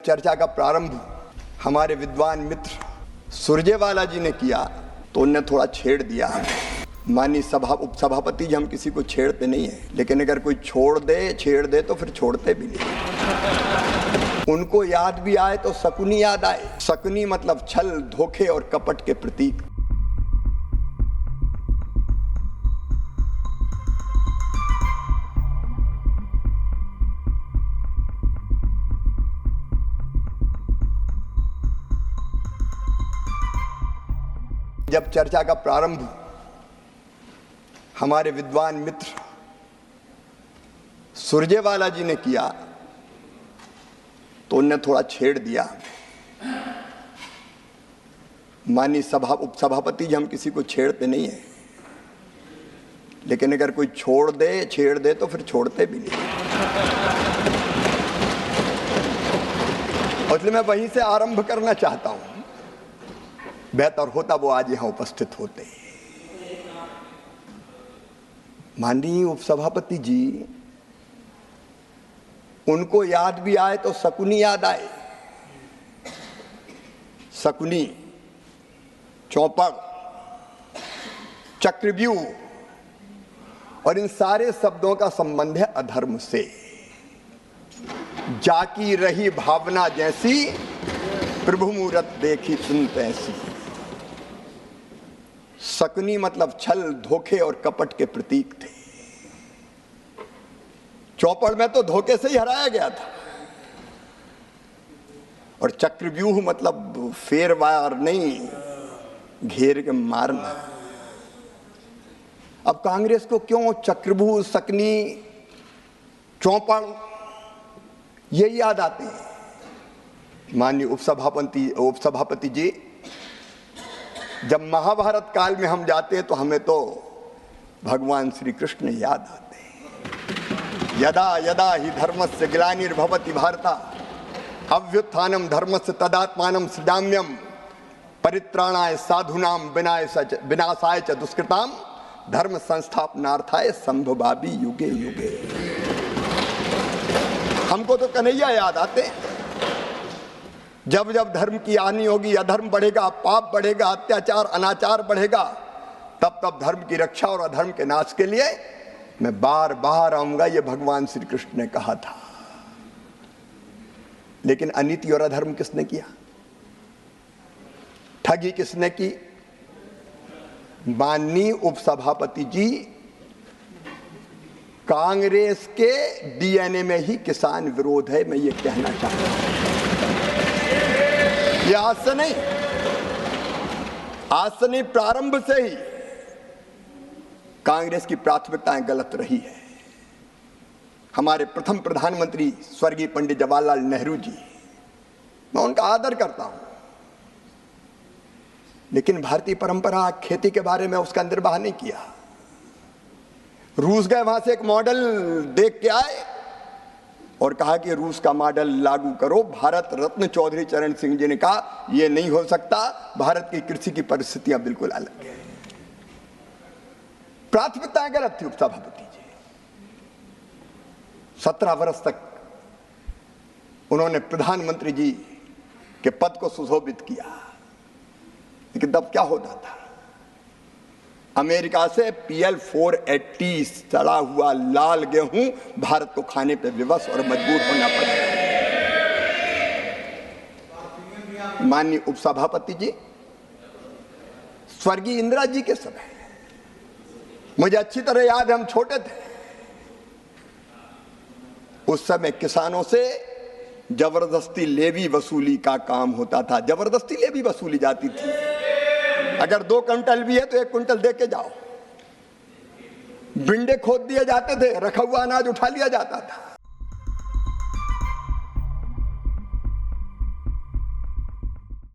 चर्चा का प्रारंभ हमारे विद्वान मित्र सुरजेवाला जी ने किया तो उनने थोड़ा छेड़ दिया। माननीय उपसभापति जी, हम किसी को छेड़ते नहीं है, लेकिन अगर कोई छेड़ दे तो फिर छोड़ते भी नहीं। उनको याद भी आए तो शकुनी याद आए। शकुनी मतलब छल, धोखे और कपट के प्रतीक। जब चर्चा का प्रारंभ हमारे विद्वान मित्र सुरजेवाला जी ने किया तो उनने थोड़ा छेड़ दिया। माननीय उपसभापति जी, हम किसी को छेड़ते नहीं है, लेकिन अगर कोई छेड़ दे तो फिर छोड़ते भी नहीं। इसलिए मैं वहीं से आरंभ करना चाहता हूं। बेहतर होता वो आज यहां उपस्थित होते। माननीय उपसभापति जी, उनको याद भी आए तो शकुनी याद आए। शकुनी, चौपड़, चक्रव्यूह और इन सारे शब्दों का संबंध है अधर्म से। जाकी रही भावना जैसी, प्रभु मूरत देखी तुम ऐसी। शकुनी मतलब छल, धोखे और कपट के प्रतीक थे। चौपड़ में तो धोखे से ही हराया गया था। और चक्रव्यूह मतलब फेरवार नहीं, घेर के मारना। अब कांग्रेस को क्यों चक्रव्यूह, शकुनी, चौपड़ ये याद आते हैं? माननीय उपसभापति जी, जब महाभारत काल में हम जाते हैं तो हमें तो भगवान श्री कृष्ण याद आते हैं। यदा यदा ही धर्मस्य ग्लानिर्भवति भारता अभ्युत्थानम धर्मस्य तदात्मानं सृजाम्यहम् परित्राणाय साधूनां विनाशाय च दुष्कृतां धर्म संस्थापनार्थाय संभवामि युगे युगे। हमको तो कन्हैया याद आते हैं। जब जब धर्म की हानि होगी, अधर्म बढ़ेगा, पाप बढ़ेगा, अत्याचार अनाचार बढ़ेगा, तब तब धर्म की रक्षा और अधर्म के नाश के लिए मैं बार बार आऊंगा, ये भगवान श्री कृष्ण ने कहा था। लेकिन अनीति और अधर्म किसने किया? ठगी किसने की? माननीय उपसभापति जी, कांग्रेस के डीएनए में ही किसान विरोध है। मैं ये कहना चाहता हूं। ये आज से नहीं, प्रारंभ से ही कांग्रेस की प्राथमिकताएं गलत रही है। हमारे प्रथम प्रधानमंत्री स्वर्गीय पंडित जवाहरलाल नेहरू जी, मैं उनका आदर करता हूं, लेकिन भारतीय परंपरा खेती के बारे में उसका निर्वाह नहीं किया। रूस गए, वहां से एक मॉडल देख के आए और कहा कि रूस का मॉडल लागू करो। भारत रत्न चौधरी चरण सिंह जी ने कहा यह नहीं हो सकता, भारत की कृषि की परिस्थितियां बिल्कुल अलग है। प्राथमिकताएं गलत थी उपसभापति जी। 17 वर्ष तक उन्होंने प्रधानमंत्री जी के पद को सुशोभित किया, लेकिन तब क्या होता था? अमेरिका से PL 480 सड़ा हुआ लाल गेहूं भारत को खाने पे विवश और मजबूर होना पड़ा। माननीय उपसभापति जी, स्वर्गीय इंदिरा जी के समय, मुझे अच्छी तरह याद है, हम छोटे थे, उस समय किसानों से जबरदस्ती लेवी वसूली का काम होता था। जबरदस्ती लेवी वसूली जाती थी। अगर 2 क्विंटल भी है तो 1 क्विंटल दे के जाओ। बिंडे खोद दिए जाते थे, रखा हुआ अनाज उठा लिया जाता था।